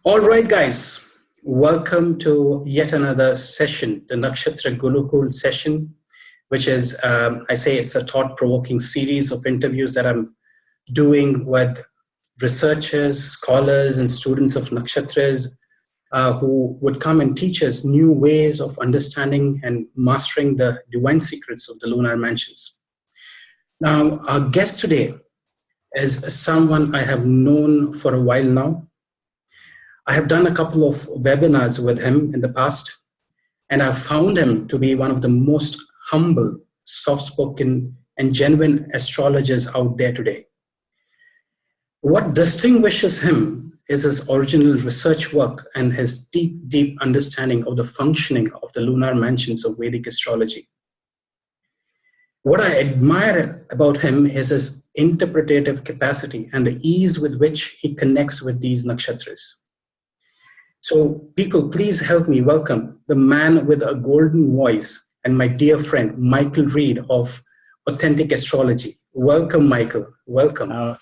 All right, guys, welcome to yet another session, the Nakshatra Gurukul session, which is, I say it's a thought-provoking series of interviews that I'm doing with researchers, scholars, and students of Nakshatras who would come and teach us new ways of understanding and mastering the divine secrets of the Lunar Mansions. Now, our guest today is someone I have known for a while now. I have done a couple of webinars with him in the past, and I've found him to be one of the most humble, soft-spoken, and genuine astrologers out there today. What distinguishes him is his original research work and his deep, deep understanding of the functioning of the lunar mansions of Vedic astrology. What I admire about him is his interpretative capacity and the ease with which he connects with these nakshatras. So people, please help me welcome the man with a golden voice and my dear friend, Michael Reed of Authentic Astrology. Welcome, Michael. Welcome.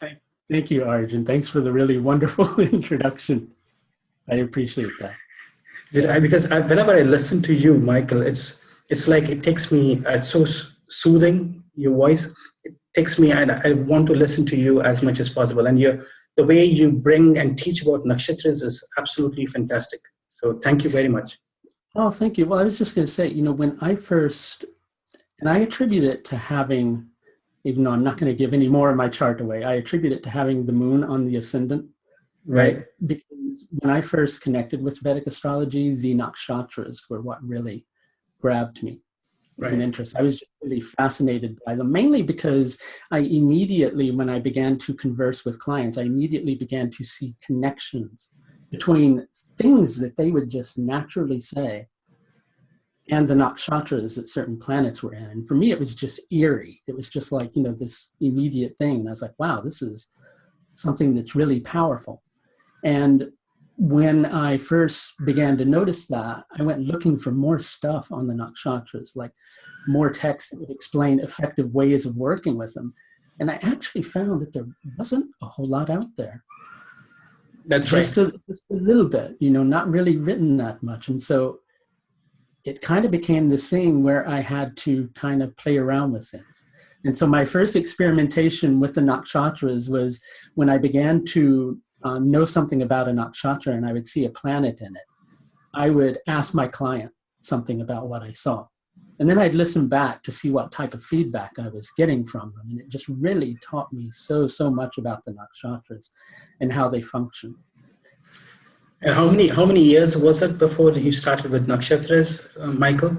Thank you, Arjun. Thanks for the really wonderful introduction. I appreciate that. Because whenever I listen to you, Michael, it's like it takes me, it's so soothing, your voice. It takes me, and I want to listen to you as much as possible. And the way you bring and teach about nakshatras is absolutely fantastic. So thank you very much. Oh, thank you. Well, I was just going to say, when I first, and I attribute it to having, even though I'm not going to give any more of my chart away, I attribute it to having the moon on the ascendant, right? Because when I first connected with Vedic astrology, the nakshatras were what really grabbed me. With an interest. I was just really fascinated by them, mainly because I immediately, when I began to converse with clients, I immediately began to see connections between things that they would just naturally say and the nakshatras that certain planets were in. And for me, it was just eerie. It was just like, this immediate thing. And I was like, wow, this is something that's really powerful. And when I first began to notice that, I went looking for more stuff on the nakshatras, like more text that would explain effective ways of working with them. And I actually found that there wasn't a whole lot out there. That's just right. Just a little bit, not really written that much. And so it kind of became this thing where I had to kind of play around with things. And so my first experimentation with the nakshatras was when I began to know something about a nakshatra and I would see a planet in it, I would ask my client something about what I saw. And then I'd listen back to see what type of feedback I was getting from them. And it just really taught me so much about the nakshatras and how they function. And how many years was it before you started with nakshatras, Michael?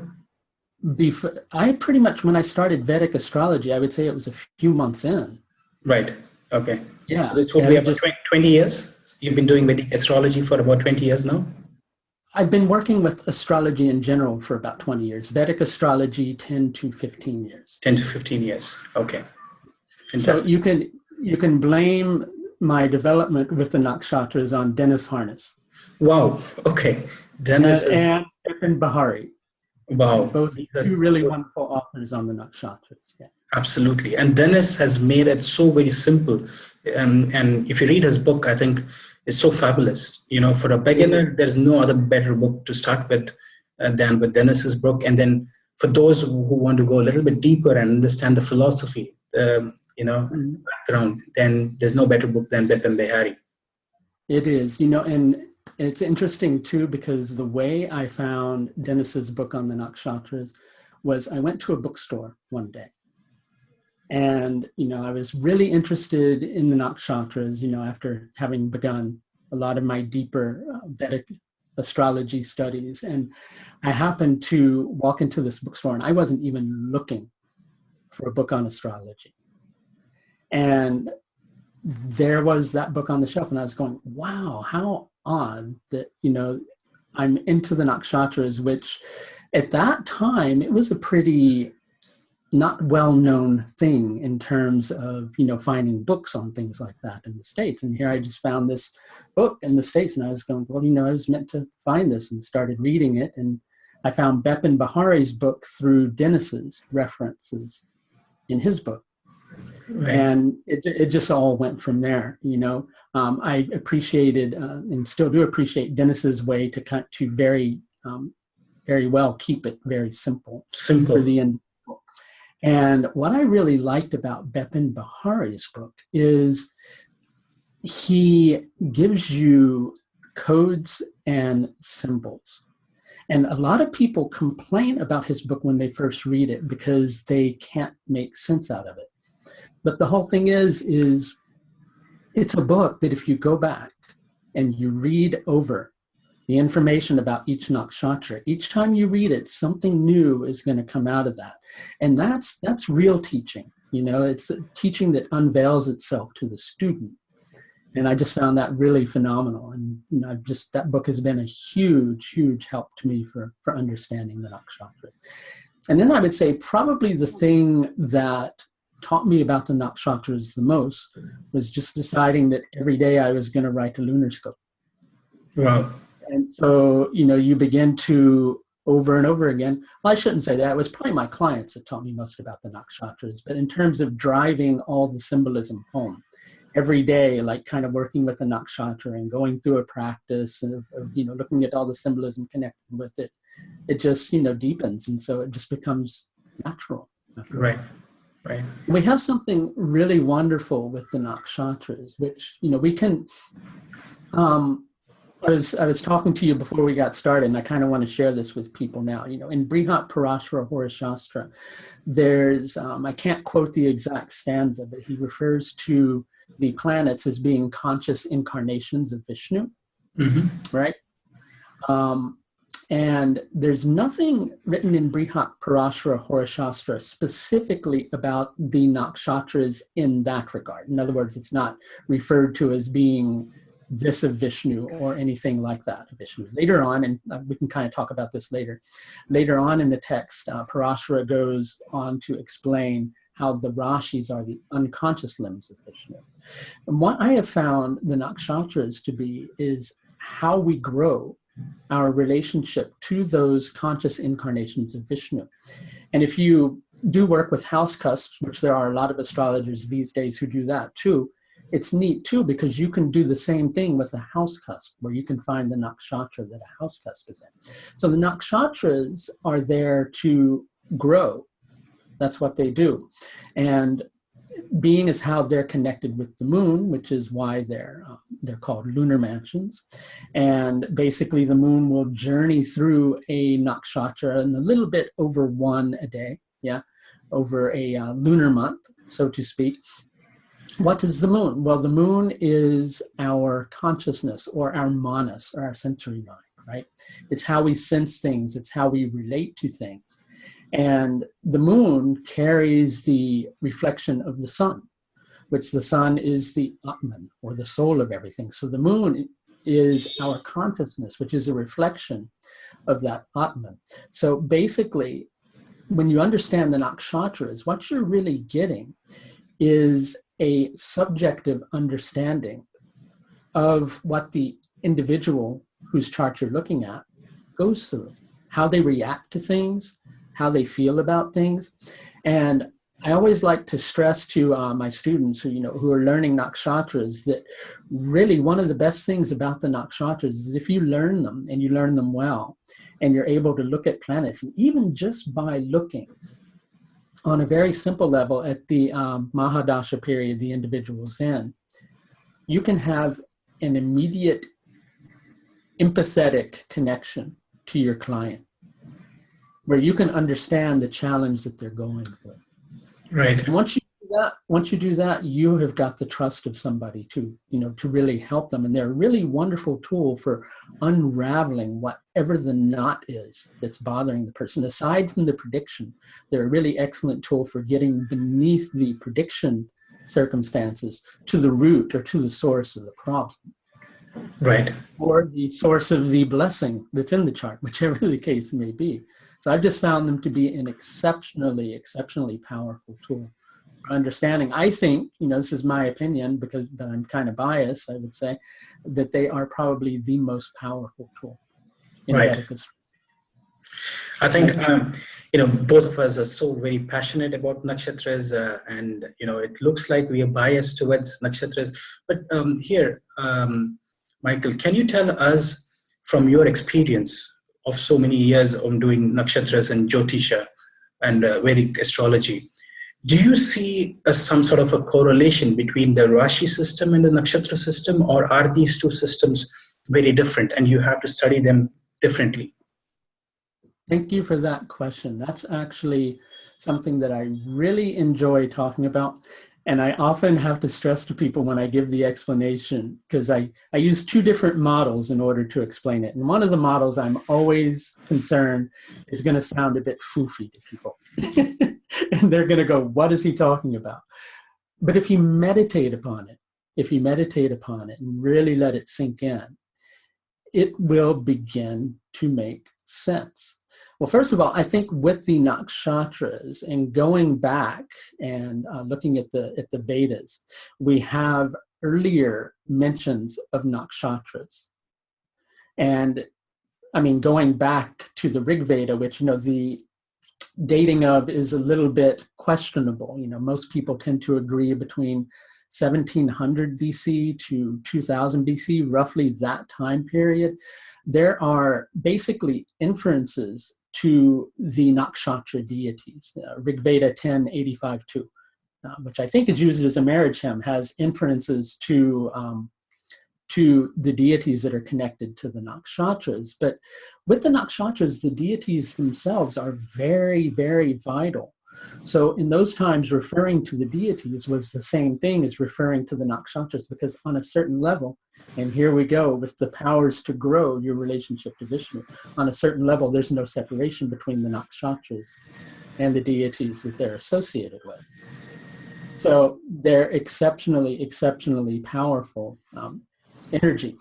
I pretty much, when I started Vedic astrology, I would say it was a few months in. Right. Okay. Yeah. So this would be about 20 years? You've been doing Vedic astrology for about 20 years now? I've been working with astrology in general for about 20 years. Vedic astrology, 10 to 15 years. 10 to 15 years. Okay. Fantastic. So you can blame my development with the nakshatras on Dennis Harness. Wow. Okay. Dennis and Bahari. Wow. Both two really wonderful authors on the nakshatras. Yeah. Absolutely. And Dennis has made it so very simple. And if you read his book, I think it's so fabulous. For a beginner, there's no other better book to start with than with Dennis's book. And then for those who want to go a little bit deeper and understand the philosophy, background, then there's no better book than Bipin Bihari. It is, and it's interesting too, because the way I found Dennis's book on the nakshatras was I went to a bookstore one day. And, I was really interested in the nakshatras, after having begun a lot of my deeper Vedic astrology studies. And I happened to walk into this bookstore and I wasn't even looking for a book on astrology. And there was that book on the shelf and I was going, wow, how odd that, I'm into the nakshatras, which at that time, it was a pretty not well-known thing in terms of, finding books on things like that in the States. And here I just found this book in the States and I was going, well, I was meant to find this, and started reading it. And I found Bipin Bahari's book through Dennis's references in his book. Right. And it just all went from there, you know. I appreciated and still do appreciate Dennis's way to very, very well keep it very simple for the individual. And what I really liked about Bepin Bahari's book is he gives you codes and symbols. And a lot of people complain about his book when they first read it because they can't make sense out of it. But the whole thing is it's a book that if you go back and you read over the information about each nakshatra, each time you read it, something new is going to come out of that. And that's real teaching. You know, it's a teaching that unveils itself to the student. And I just found that really phenomenal. And, you know, that book has been a huge, huge help to me for understanding the nakshatras. And then I would say probably the thing that taught me about the nakshatras the most was just deciding that every day I was going to write a lunar scope. Wow. And so, you know, you begin to over and over again. Well, I shouldn't say that. It was probably my clients that taught me most about the nakshatras. But in terms of driving all the symbolism home, every day, like kind of working with the nakshatra and going through a practice and, you know, looking at all the symbolism connected with it, it just, you know, deepens. And so it just becomes natural. Right. Right. We have something really wonderful with the nakshatras, which, you know, we can, I was talking to you before we got started, and I kind of want to share this with people now. You know, in Brihat Parashara Hora Shastra, there's, I can't quote the exact stanza, but he refers to the planets as being conscious incarnations of Vishnu, right? And there's nothing written in Brihat Parashara Hora Shastra specifically about the nakshatras in that regard. In other words, it's not referred to as being this of Vishnu or anything like that of Vishnu. Later on, and we can kind of talk about this later on in the text, Parashara goes on to explain how the Rashis are the unconscious limbs of Vishnu. And what I have found the nakshatras to be is how we grow our relationship to those conscious incarnations of Vishnu. And if you do work with house cusps, which there are a lot of astrologers these days who do that too, it's neat too, because you can do the same thing with a house cusp, where you can find the nakshatra that a house cusp is in. So the nakshatras are there to grow. That's what they do. And being is how they're connected with the moon, which is why they're called lunar mansions. And basically the moon will journey through a nakshatra in a little bit over one a day, over a lunar month, so to speak. What is the moon? Well, the moon is our consciousness, or our manas, or our sensory mind, right? It's how we sense things. It's how we relate to things. And the moon carries the reflection of the sun, which the sun is the Atman, or the soul of everything. So the moon is our consciousness, which is a reflection of that Atman. So basically, when you understand the nakshatras, what you're really getting is a subjective understanding of what the individual whose chart you're looking at goes through, how they react to things, how they feel about things. And I always like to stress to my students who are learning nakshatras that really one of the best things about the nakshatras is if you learn them and you learn them well, and you're able to look at planets, and even just by looking on a very simple level at the Mahadasha period the individual's in, you can have an immediate empathetic connection to your client, where you can understand the challenge that they're going through. Right. And once you do that, you have got the trust of somebody to really help them. And they're a really wonderful tool for unraveling whatever the knot is that's bothering the person. Aside from the prediction, they're a really excellent tool for getting beneath the prediction circumstances to the root or to the source of the problem. Right. Or the source of the blessing that's in the chart, whichever the case may be. So I've just found them to be an exceptionally, exceptionally powerful tool for understanding. I think, this is my opinion, but I'm kind of biased, I would say, that they are probably the most powerful tool in Right. Vedic astrology. I think, both of us are so very passionate about nakshatras, and, it looks like we are biased towards nakshatras. But here, Michael, can you tell us from your experience of so many years on doing nakshatras and Jyotisha and Vedic astrology, do you see some sort of a correlation between the Rashi system and the nakshatra system, or are these two systems very different and you have to study them differently? Thank you for that question. That's actually something that I really enjoy talking about. And I often have to stress to people when I give the explanation, because I use two different models in order to explain it. And one of the models I'm always concerned is going to sound a bit foofy to people. And they're going to go, what is he talking about? But if you meditate upon it and really let it sink in, it will begin to make sense. Well, first of all, I think with the nakshatras and going back and looking at the Vedas, we have earlier mentions of nakshatras. And I mean, going back to the Rig Veda, which, the dating of is a little bit questionable. Most people tend to agree between 1700 BC to 2000 BC, roughly that time period. There are basically inferences to the nakshatra deities. Rig Veda 10:85-2, which I think is used as a marriage hymn, has inferences to the deities that are connected to the nakshatras. But with the nakshatras, the deities themselves are very, very vital. So in those times, referring to the deities was the same thing as referring to the nakshatras, because on a certain level, and here we go with the powers to grow your relationship to Vishnu, on a certain level, there's no separation between the nakshatras and the deities that they're associated with. So they're exceptionally, exceptionally powerful energy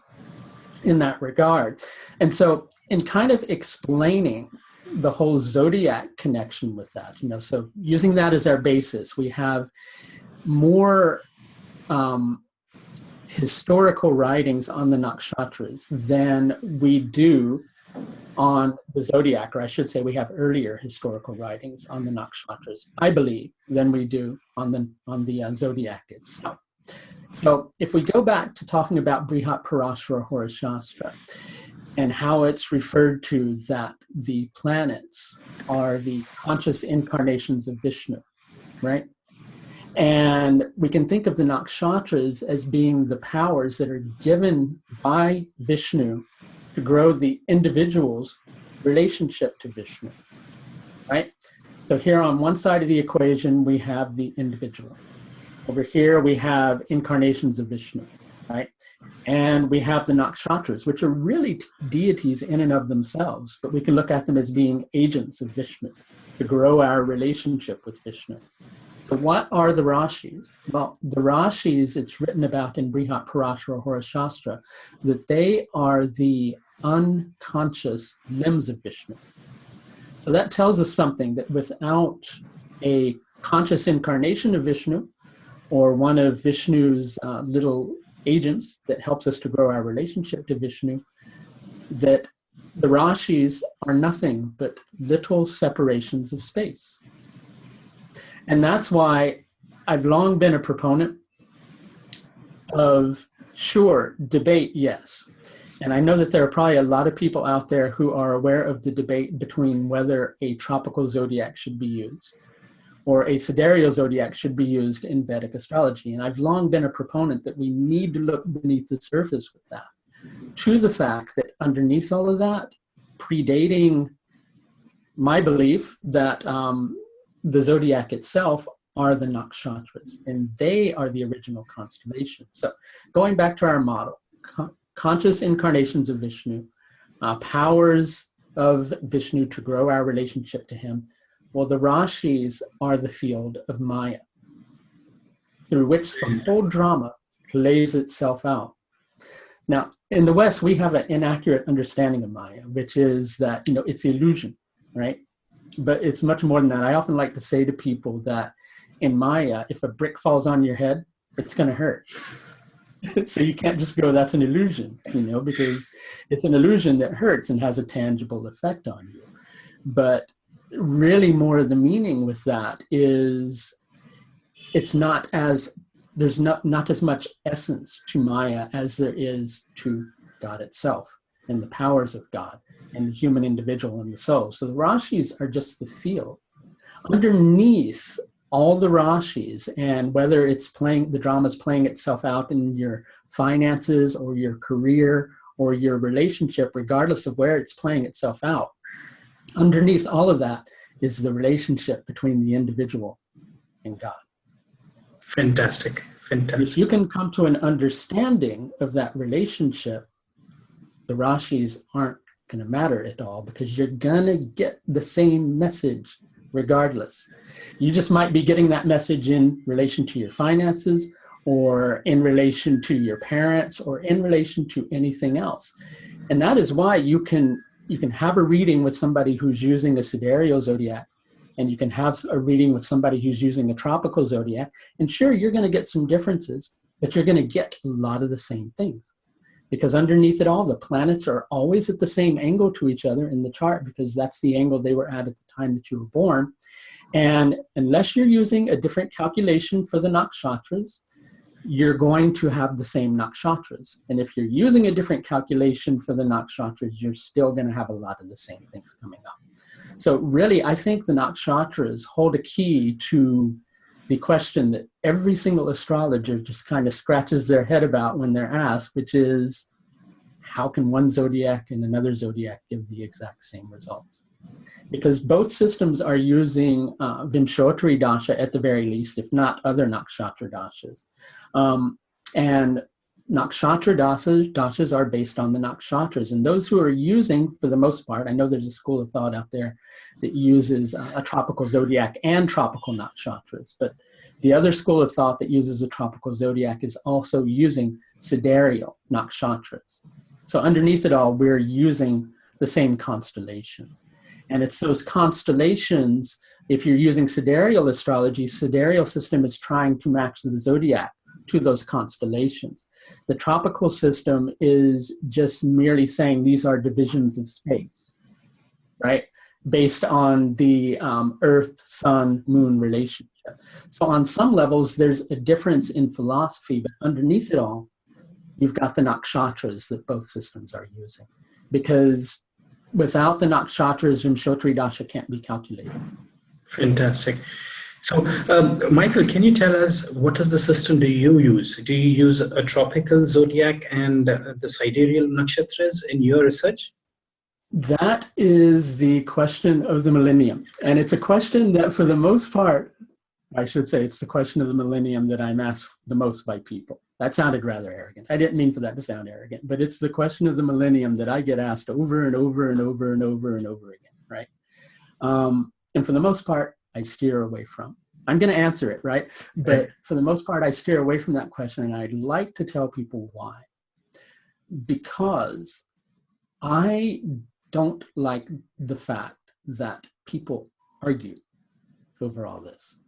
in that regard. And so in kind of explaining the whole zodiac connection with that, so using that as our basis, we have more historical writings on the nakshatras than we do on the zodiac, or I should say we have earlier historical writings on the nakshatras, I believe, than we do on the zodiac itself. So if we go back to talking about Brihat Parashara Hora Shastra and how it's referred to that the planets are the conscious incarnations of Vishnu, right? And we can think of the nakshatras as being the powers that are given by Vishnu to grow the individual's relationship to Vishnu, right? So here on one side of the equation, we have the individual. Over here, we have incarnations of Vishnu, right? And we have the nakshatras, which are really deities in and of themselves, but we can look at them as being agents of Vishnu to grow our relationship with Vishnu. So what are the Rashis? Well, the Rashis, it's written about in Brihat Parashara Hora Shastra, that they are the unconscious limbs of Vishnu. So that tells us something, that without a conscious incarnation of Vishnu, or one of Vishnu's little agents that helps us to grow our relationship to Vishnu, that the Rashis are nothing but little separations of space. And that's why I've long been a proponent of, sure, debate, yes. And I know that there are probably a lot of people out there who are aware of the debate between whether a tropical zodiac should be used or a sidereal zodiac should be used in Vedic astrology. And I've long been a proponent that we need to look beneath the surface with that, to the fact that underneath all of that, predating my belief that the zodiac itself are the nakshatras, and they are the original constellations. So going back to our model, conscious incarnations of Vishnu, powers of Vishnu to grow our relationship to him. Well, the Rashis are the field of Maya, through which the whole drama plays itself out. Now, in the West, we have an inaccurate understanding of Maya, which is that, it's illusion, right? But it's much more than that. I often like to say to people that in Maya, if a brick falls on your head, it's going to hurt. So you can't just go, that's an illusion, because it's an illusion that hurts and has a tangible effect on you. But really more of the meaning with that is it's not as, there's not as much essence to Maya as there is to God itself and the powers of God and the human individual and the soul. So the Rashis are just the field. Underneath all the Rashis, and whether it's playing, the drama's playing itself out in your finances or your career or your relationship, regardless of where it's playing itself out, underneath all of that is the relationship between the individual and God. Fantastic. Fantastic. If you can come to an understanding of that relationship, the Rashis aren't going to matter at all, because you're going to get the same message regardless. You just might be getting that message in relation to your finances, or in relation to your parents, or in relation to anything else. And that is why you can have a reading with somebody who's using a sidereal zodiac, and you can have a reading with somebody who's using a tropical zodiac. And sure, you're going to get some differences, but you're going to get a lot of the same things. Because underneath it all, the planets are always at the same angle to each other in the chart, because that's the angle they were at the time that you were born. And unless you're using a different calculation for the nakshatras, you're going to have the same nakshatras. And if you're using a different calculation for the nakshatras, you're still going to have a lot of the same things coming up. So really, I think the nakshatras hold a key to the question that every single astrologer just kind of scratches their head about when they're asked, which is, how can one zodiac and another zodiac give the exact same results? Because both systems are using Vimshottari dasha at the very least, if not other nakshatra dashas. And nakshatra dashas are based on the nakshatras. And those who are using, for the most part, I know there's a school of thought out there that uses a tropical zodiac and tropical nakshatras, but the other school of thought that uses a tropical zodiac is also using sidereal nakshatras. So underneath it all, we're using the same constellations. And it's those constellations, if you're using sidereal astrology, sidereal system is trying to match the zodiac to those constellations. The tropical system is just merely saying these are divisions of space, right? Based on the Earth, Sun, Moon relationship. So on some levels, there's a difference in philosophy, but underneath it all, you've got the nakshatras that both systems are using. Because without the nakshatras, Vimshottari dasha can't be calculated. Fantastic. So, Michael, can you tell us, what is the system do you use? Do you use a tropical zodiac and the sidereal nakshatras in your research? That is the question of the millennium. And it's a question that, for the most part, I should say it's the question of the millennium that I'm asked the most by people. That sounded rather arrogant. I didn't mean for that to sound arrogant, but it's the question of the millennium that I get asked over and over and over and over and over again, right? And for the most part, I steer away from. I'm going to answer it, right? But for the most part, I steer away from that question, and I'd like to tell people why. Because I don't like the fact that people argue over all this.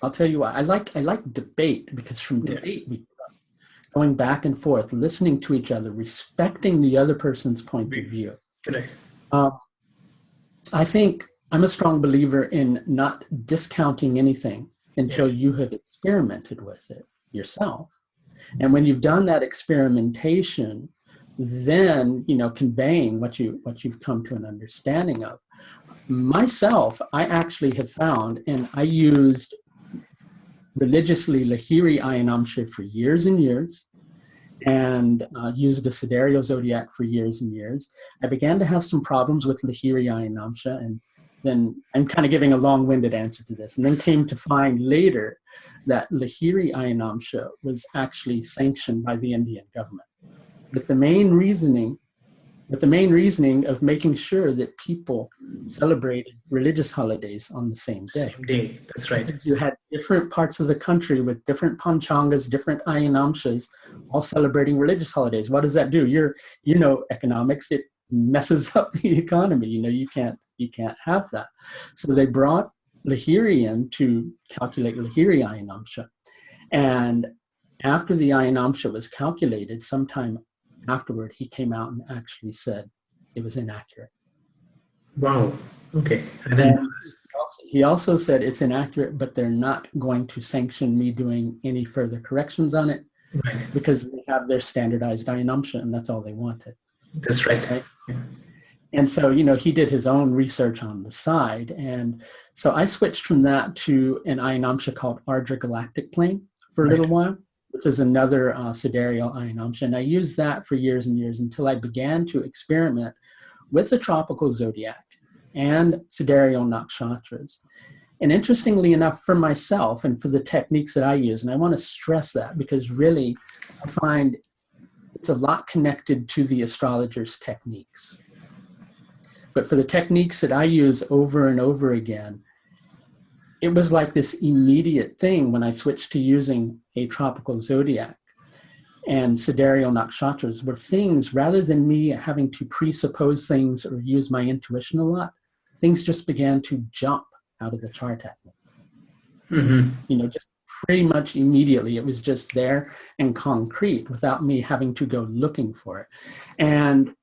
I'll tell you why. I like debate, because from debate we going back and forth, listening to each other, respecting the other person's point of view. I think I'm a strong believer in not discounting anything until you have experimented with it yourself. And when you've done that experimentation, then, conveying what you've come to an understanding of. Myself, I actually have found, and I used religiously Lahiri Ayanamsha for years and years, and used the sidereal zodiac for years and years. I began to have some problems with Lahiri Ayanamsha, and then I'm kind of giving a long-winded answer to this, and then came to find later that Lahiri Ayanamsha was actually sanctioned by the Indian government. But the main reasoning of making sure that people celebrated religious holidays on the same day. Same day, that's right. You had different parts of the country with different panchangas, different ayanamshas, all celebrating religious holidays. What does that do? Economics, it messes up the economy. You can't have that. So they brought Lahiri in to calculate Lahiri Ayanamsha. And after the Ayanamsha was calculated, sometime afterward, he came out and actually said it was inaccurate. Wow. Okay. I didn't know And this. he also said it's inaccurate, but they're not going to sanction me doing any further corrections on it Right. because they have their standardized ionomsha, and that's all they wanted. That's right. Right. And so, he did his own research on the side. And so I switched from that to an ionomsha called Ardra Galactic Plane for a Right. little while, which is another sidereal ionomsha. And I used that for years and years until I began to experiment with the tropical zodiac and sidereal nakshatras. And interestingly enough, for myself and for the techniques that I use, and I want to stress that because really I find it's a lot connected to the astrologer's techniques. But for the techniques that I use over and over again, it was like this immediate thing when I switched to using a tropical zodiac and sidereal nakshatras, were things, rather than me having to presuppose things or use my intuition a lot, things just began to jump out of the chart at me. Mm-hmm. Just pretty much immediately. It was just there and concrete without me having to go looking for it. And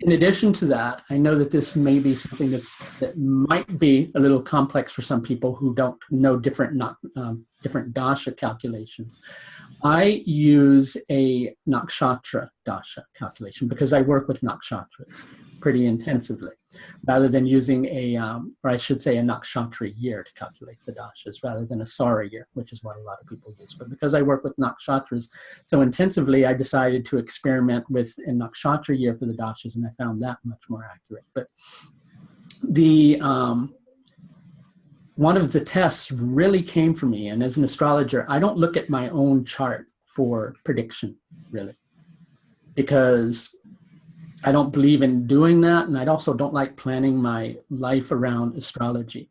in addition to that, I know that this may be something that might be a little complex for some people who don't know different dasha calculations. I use a nakshatra dasha calculation because I work with nakshatras pretty intensively, rather than using or I should say a nakshatra year to calculate the dashas, rather than a Sara year, which is what a lot of people use. But because I work with nakshatras so intensively, I decided to experiment with a nakshatra year for the dashas, and I found that much more accurate. But the one of the tests really came for me, and as an astrologer, I don't look at my own chart for prediction, really, because I don't believe in doing that, and I also don't like planning my life around astrology.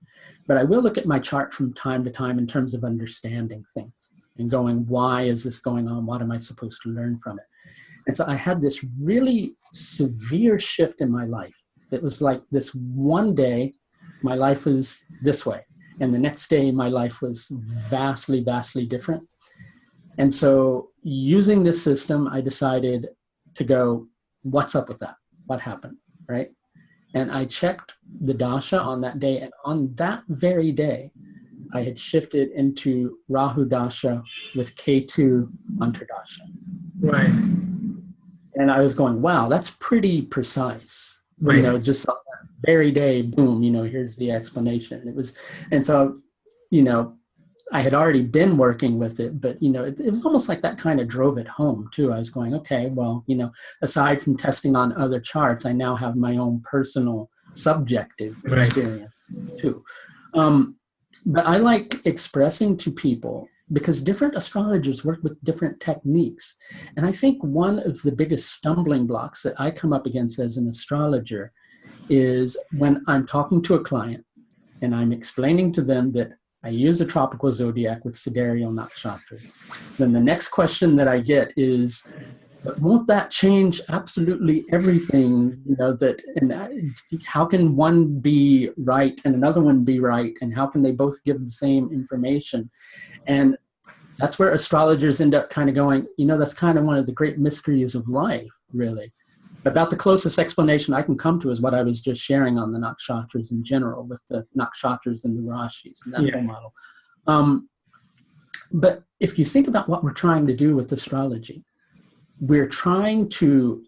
But I will look at my chart from time to time in terms of understanding things and going, why is this going on? What am I supposed to learn from it? And so I had this really severe shift in my life. It was like this one day, my life was this way. And the next day, my life was vastly, vastly different. And so using this system, I decided to go, what's up with that? What happened, right? And I checked the dasha on that day. And on that very day, I had shifted into Rahu dasha with K2 Antardasha. Right. And I was going, wow, that's pretty precise. Right. Just on that very day, boom, here's the explanation. And so, I had already been working with it, but, it was almost like that kind of drove it home too. I was going, okay, well, aside from testing on other charts, I now have my own personal subjective experience too. But I like expressing to people, because different astrologers work with different techniques. And I think one of the biggest stumbling blocks that I come up against as an astrologer is when I'm talking to a client and I'm explaining to them that I use a tropical zodiac with sidereal nakshatras. Then the next question that I get is, but won't that change absolutely everything? How can one be right and another one be right? And how can they both give the same information? And that's where astrologers end up kind of going, that's kind of one of the great mysteries of life, really. About the closest explanation I can come to is what I was just sharing on the nakshatras in general, with the nakshatras and the rashis and that whole model. But if you think about what we're trying to do with astrology, we're trying to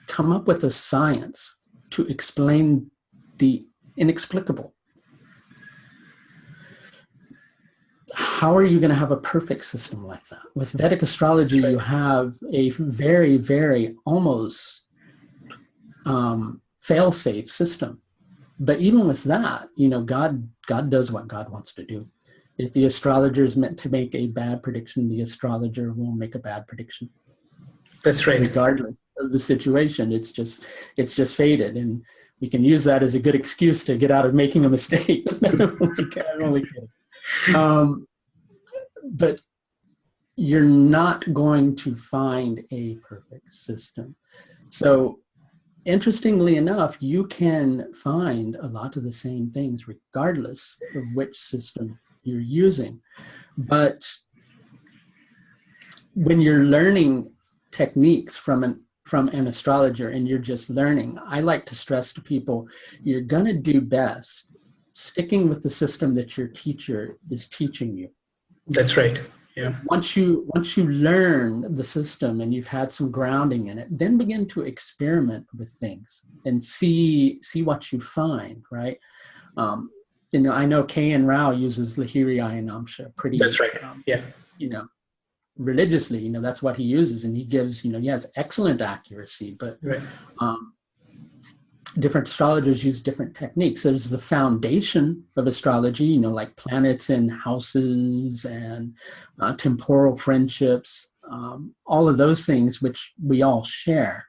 come up with a science to explain the inexplicable. How are you going to have a perfect system like that? With Vedic astrology, you have a very, very almost fail-safe system. But even with that, God does what God wants to do. If the astrologer is meant to make a bad prediction, the astrologer will make a bad prediction. That's right. Regardless of the situation, it's just fated, and we can use that as a good excuse to get out of making a mistake. I'm only kidding. But you're not going to find a perfect system. So interestingly enough, you can find a lot of the same things regardless of which system you're using. But when you're learning techniques from from an astrologer and you're just learning, I like to stress to people, you're going to do best sticking with the system that your teacher is teaching you. That's right. Yeah. Once you learn the system and you've had some grounding in it, then begin to experiment with things and see what you find, right? I know K.N. Rao uses Lahiri Ayanamsha pretty, That's right. Yeah. Religiously, that's what he uses, and he gives, he has excellent accuracy, but right. Different astrologers use different techniques. There's the foundation of astrology, like planets in houses and temporal friendships, all of those things which we all share.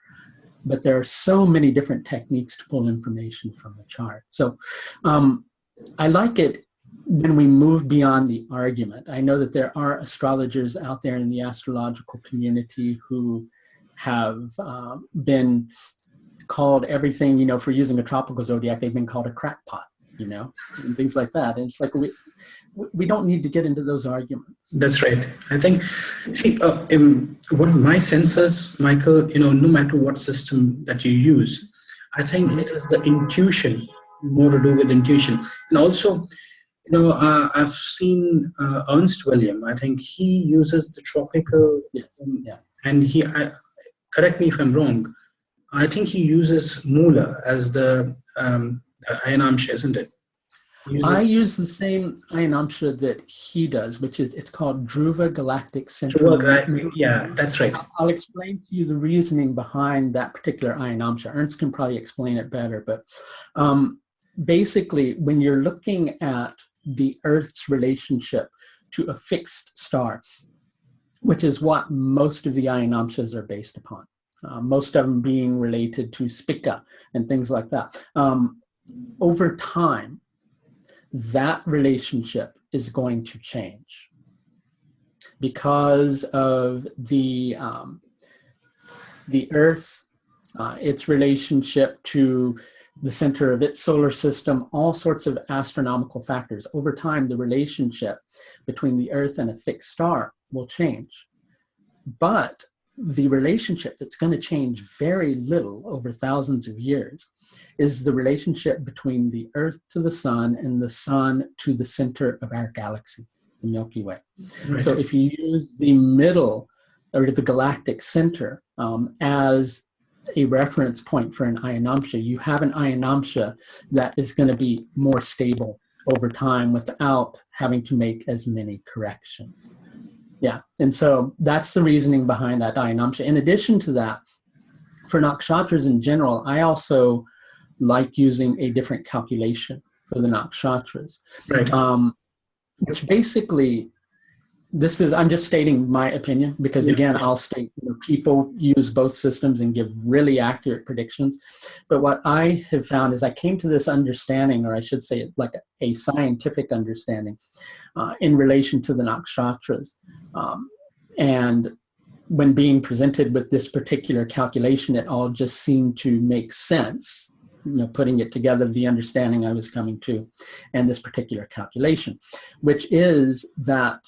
But there are so many different techniques to pull information from the chart. So I like it when we move beyond the argument. I know that there are astrologers out there in the astrological community who have been called everything, for using a tropical zodiac, they've been called a crackpot, and things like that. And it's like we don't need to get into those arguments. That's right. I think, what my sense is, Michael, no matter what system that you use, I think it is the intuition, more to do with intuition. And also, I've seen Ernst William. I think he uses the tropical, and correct me if I'm wrong, I think he uses Mula as the Ayanamsha, isn't it? I use the same Ayanamsha that he does, which is, it's called Dhruva Galactic Central. Yeah, that's right. I'll explain to you the reasoning behind that particular Ayanamsha. Ernst can probably explain it better, but basically, when you're looking at the Earth's relationship to a fixed star, which is what most of the Ayanamshas are based upon, most of them being related to Spica and things like that. Over time, that relationship is going to change because of the Earth, its relationship to the center of its solar system, all sorts of astronomical factors. Over time, the relationship between the Earth and a fixed star will change. But the relationship that's going to change very little over thousands of years is the relationship between the Earth to the Sun and the Sun to the center of our galaxy, the Milky Way. Right. So if you use the middle or the galactic center as a reference point for an Ayanamsha, you have an Ayanamsha that is going to be more stable over time without having to make as many corrections. Yeah, and so that's the reasoning behind that Ayanamsha. In addition to that, for nakshatras in general, I also like using a different calculation for the nakshatras. Right. Which basically, I'm just stating my opinion, because again, I'll state, people use both systems and give really accurate predictions. But what I have found is I came to this understanding, or I should say like a scientific understanding in relation to the nakshatras. And when being presented with this particular calculation, it all just seemed to make sense, putting it together, the understanding I was coming to, and this particular calculation, which is that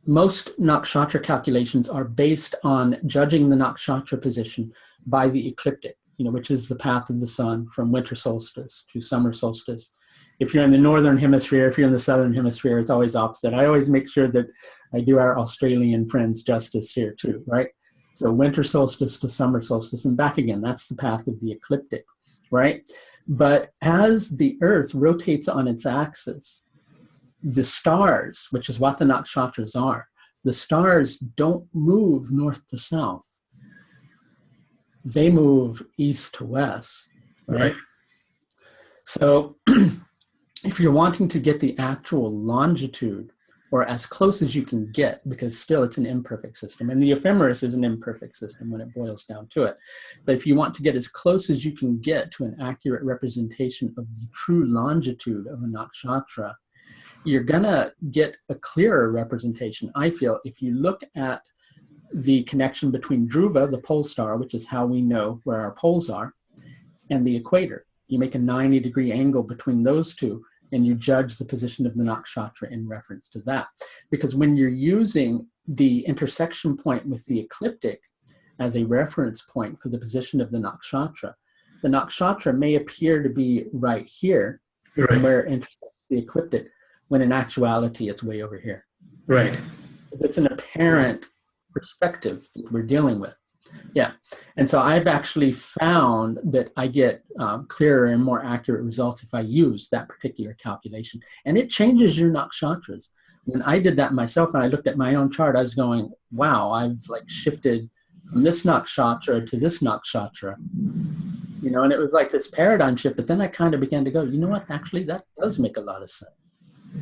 most nakshatra calculations are based on judging the nakshatra position by the ecliptic, which is the path of the sun from winter solstice to summer solstice. If you're in the northern hemisphere, if you're in the southern hemisphere, it's always opposite. I always make sure that I do our Australian friends justice here too, right? So winter solstice to summer solstice and back again, that's the path of the ecliptic, right? But as the Earth rotates on its axis, the stars, which is what the nakshatras are, the stars don't move north to south. They move east to west, right? So if you're wanting to get the actual longitude, or as close as you can get, because still it's an imperfect system, and the ephemeris is an imperfect system when it boils down to it. But if you want to get as close as you can get to an accurate representation of the true longitude of a nakshatra, you're gonna get a clearer representation, I feel, if you look at the connection between Dhruva, the pole star, which is how we know where our poles are, and the equator. You make a 90-degree angle between those two, and you judge the position of the nakshatra in reference to that. Because when you're using the intersection point with the ecliptic as a reference point for the position of the nakshatra. The nakshatra may appear to be right here, Right. where it intersects the ecliptic, when in actuality it's way over here. Right. Because it's an apparent perspective that we're dealing with. Yeah. And so I've actually found that I get clearer and more accurate results if I use that particular calculation. And it changes your nakshatras. When I did that myself and I looked at my own chart, I was going, wow, I've like shifted from this nakshatra to this nakshatra. You know, and it was like this paradigm shift. But then I kind of began to go, you know what, actually that does make a lot of sense.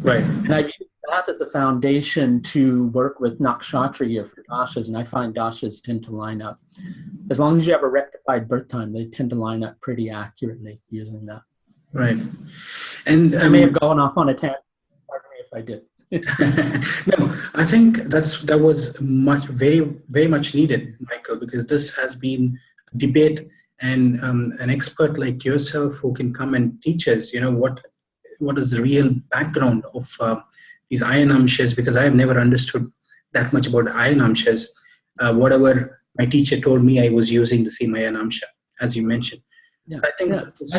Right. And I use that as a foundation to work with nakshatriya for dashas, and I find dashas tend to line up. As long as you have a rectified birth time, they tend to line up pretty accurately using that. Right. And I may have gone off on a tangent. Pardon me if I did. No, I think that was very much needed, Michael, because this has been a debate, and an expert like yourself who can come and teach us, you know, what is the real background of these ayanamshas, because I have never understood that much about ayanamshas. Whatever my teacher told me, I was using the same ayanamsha, as you mentioned. Yeah, I think I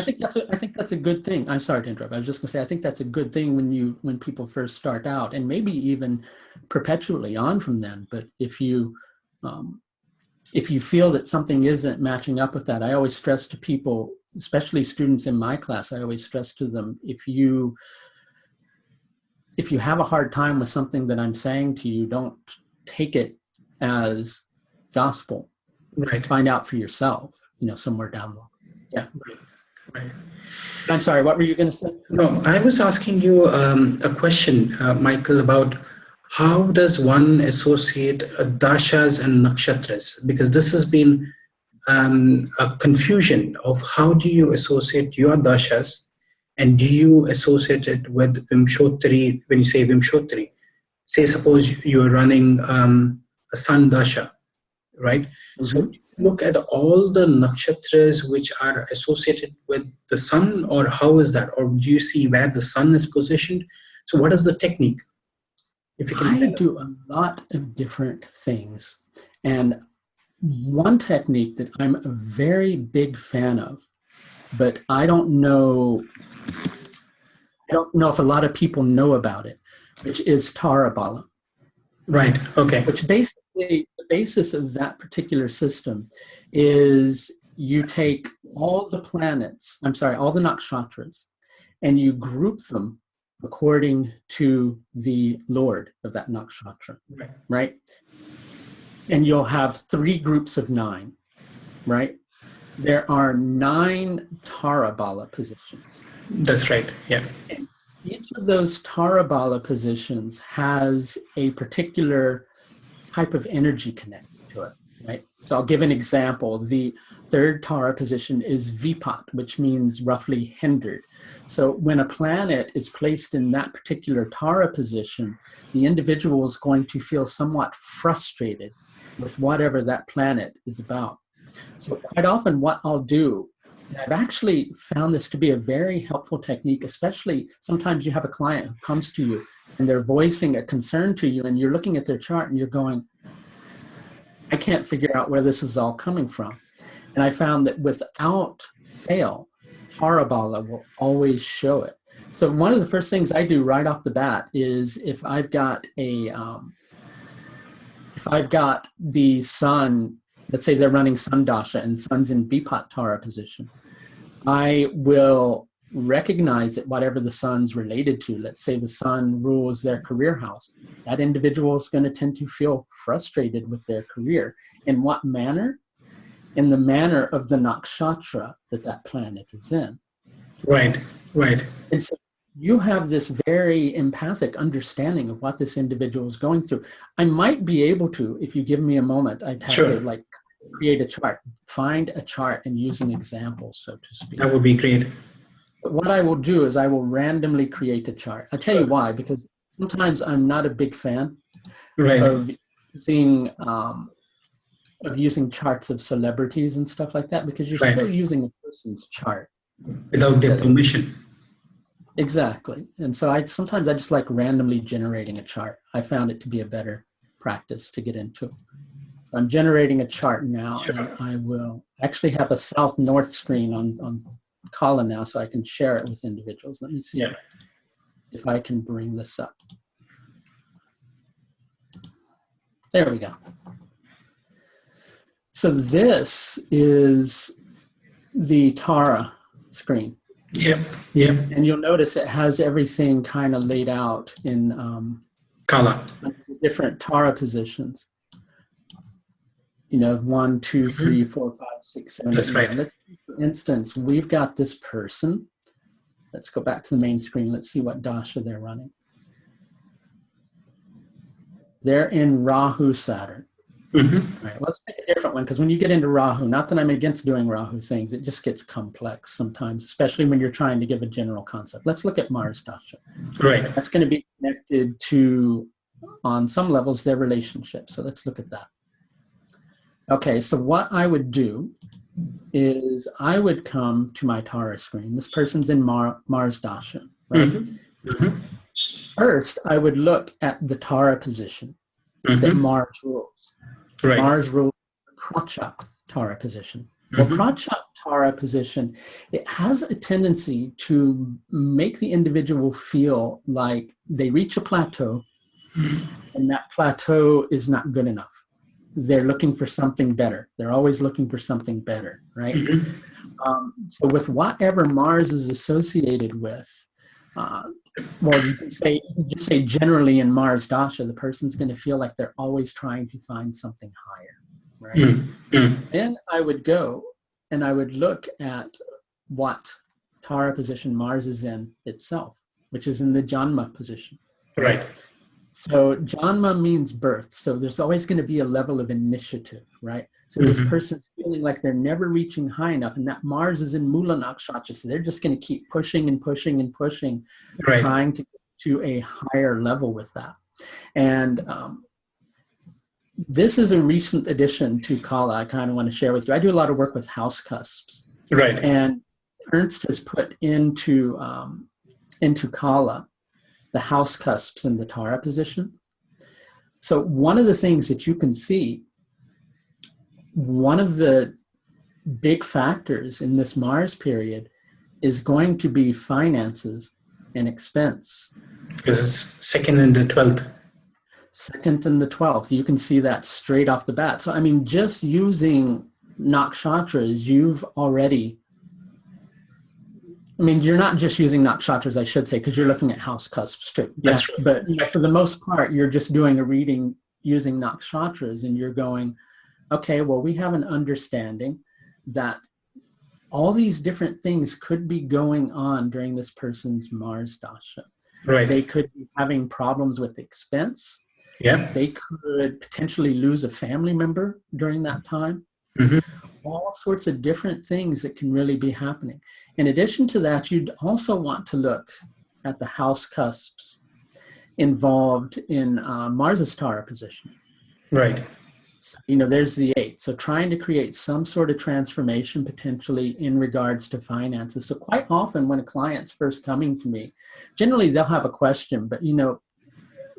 think that's a good thing. I'm sorry to interrupt. I was just going to say I think that's a good thing when people first start out, and maybe even perpetually on from then. But if you feel that something isn't matching up with that, I always stress to people, especially students in my class, I always stress to them, if you have a hard time with something that I'm saying to you, don't take it as gospel. Right. Find out for yourself, you know, somewhere down the line. Yeah. Right. I'm sorry, what were you going to say? No, I was asking you a question, Michael, about how does one associate dashas and nakshatras? Because this has been a confusion of how do you associate your dashas, and do you associate it with Vimshottari? When you say Vimshottari, say suppose you're running a sun dasha, right? Mm-hmm. So look at all the nakshatras which are associated with the sun, or how is that? Or do you see where the sun is positioned? So what is the technique? If you can I do a lot of different things. And one technique that I'm a very big fan of, but I don't know if a lot of people know about it, which is Tara Bala. Right, okay. Which basically, the basis of that particular system is you take all the planets, all the nakshatras, and you group them according to the Lord of that nakshatra, right? And you'll have 3 groups of 9, right? There are 9 Tara Bala positions. That's right, yeah. And each of those Tara Bala positions has a particular type of energy connected to it, right? So I'll give an example. The 3rd Tara position is Vipat, which means roughly hindered. So when a planet is placed in that particular Tara position, the individual is going to feel somewhat frustrated with whatever that planet is about. So quite often what I'll do, I've actually found this to be a very helpful technique, especially sometimes you have a client who comes to you and they're voicing a concern to you, and you're looking at their chart and you're going, I can't figure out where this is all coming from. And I found that without fail, Tara Bala will always show it. So one of the first things I do right off the bat is if I've got the sun, let's say they're running sun dasha and sun's in Vipat Tara position, I will recognize that whatever the sun's related to, let's say the sun rules their career house, that individual is going to tend to feel frustrated with their career. In what manner? In the manner of the nakshatra that planet is in. Right, right. And so you have this very empathic understanding of what this individual is going through. I might be able to, if you give me a moment, I'd have to create a chart, find a chart and use an example, so to speak. That would be great. But what I will do is I will randomly create a chart. I'll tell you why, because sometimes I'm not a big fan of using charts of celebrities and stuff like that, because you're still using a person's chart. Without their permission. Exactly. And so sometimes I just like randomly generating a chart. I found it to be a better practice to get into. I'm generating a chart now, Sure. and I will actually have a south-north screen on Kala now, so I can share it with individuals. Let me see if I can bring this up. There we go. So this is the Tara screen. Yep, yep. And you'll notice it has everything kind of laid out in Kala. different Tara positions. 1, 2, 3, 4, 5, 6, 7, 8, That's 9. right. Let's, for instance, we've got this person. Let's go back to the main screen. Let's see what dasha they're running. They're in Rahu Saturn. All right, let's pick a different one, because when you get into Rahu, not that I'm against doing Rahu things, it just gets complex sometimes, especially when you're trying to give a general concept. Let's look at Mars dasha. Right. That's going to be connected to, on some levels, their relationship. So let's look at that. Okay, so what I would do is I would come to my Tara screen. This person's in Mars dasha, right? First, I would look at the Tara position that Mars rules. Right. Mars rules the Prachak Tara position. Well, Prachak Tara position, it has a tendency to make the individual feel like they reach a plateau, and that plateau is not good enough. They're looking for something better. They're always looking for something better, right? So with whatever Mars is associated with, well, you can just say generally in Mars dasha, the person's going to feel like they're always trying to find something higher, right? Then I would go and I would look at what Tara position Mars is in itself, which is in the Janma position. Right. So Janma means birth. So there's always going to be a level of initiative, right? So this person's feeling like they're never reaching high enough, and that Mars is in Mula Nakshatra. So they're just going to keep pushing and pushing and pushing, trying to get to a higher level with that. And this is a recent addition to Kala I kind of want to share with you. I do a lot of work with house cusps. Right. And Ernst has put into Kala the house cusps in the Tara position. So one of the things that you can see, one of the big factors in this Mars period is going to be finances and expense. Because it's second and the 12th. Second and the 12th. You can see that straight off the bat. So, I mean, just using nakshatras, you've already, I mean, you're not just using nakshatras, I should say, because you're looking at house cusps too. That's true. But for the most part, you're just doing a reading using nakshatras, and you're going, okay, well, we have an understanding that all these different things could be going on during this person's Mars dasha. Right. They could be having problems with expense. Yeah. They could potentially lose a family member during that time. All sorts of different things that can really be happening. In addition to that, you'd also want to look at the house cusps involved in Mars's Tara position. Right. So, there's the 8th. So trying to create some sort of transformation potentially in regards to finances. So quite often when a client's first coming to me, generally they'll have a question, but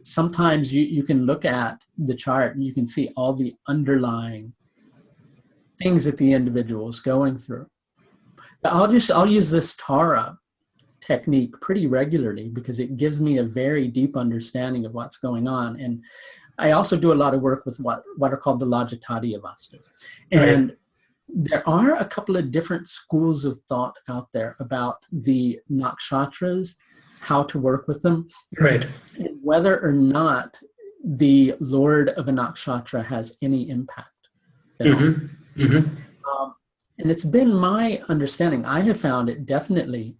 sometimes you can look at the chart and you can see all the underlying things that the individual is going through. But I'll use this Tara technique pretty regularly because it gives me a very deep understanding of what's going on. And I also do a lot of work with what are called the Lajjitadi Avastas. And there are a couple of different schools of thought out there about the nakshatras, how to work with them, right, and whether or not the Lord of a nakshatra has any impact at all. And it's been my understanding, I have found it definitely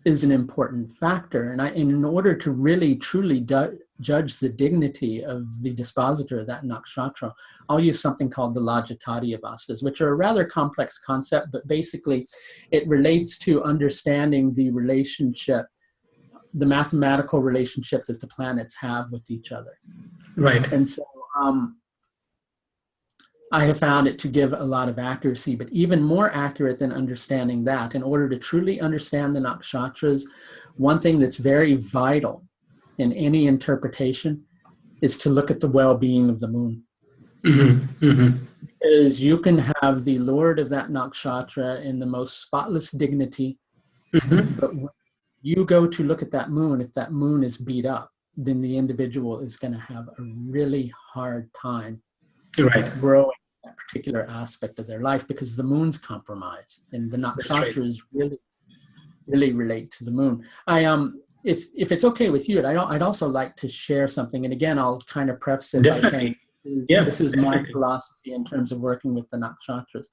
is an important factor. And in order to really, truly judge the dignity of the dispositor of that nakshatra, I'll use something called the Lajjitadi Avastas, which are a rather complex concept, but basically it relates to understanding the relationship, the mathematical relationship that the planets have with each other. Right. And so I have found it to give a lot of accuracy, but even more accurate than understanding that, in order to truly understand the nakshatras, one thing that's very vital in any interpretation is to look at the well-being of the moon. Is you can have the lord of that nakshatra in the most spotless dignity, but when you go to look at that moon, if that moon is beat up, then the individual is going to have a really hard time growing that particular aspect of their life because the moon's compromised, and the nakshatras really relate to the moon. If it's okay with you, I'd also like to share something, and again, I'll kind of preface it by saying this is my philosophy in terms of working with the nakshatras.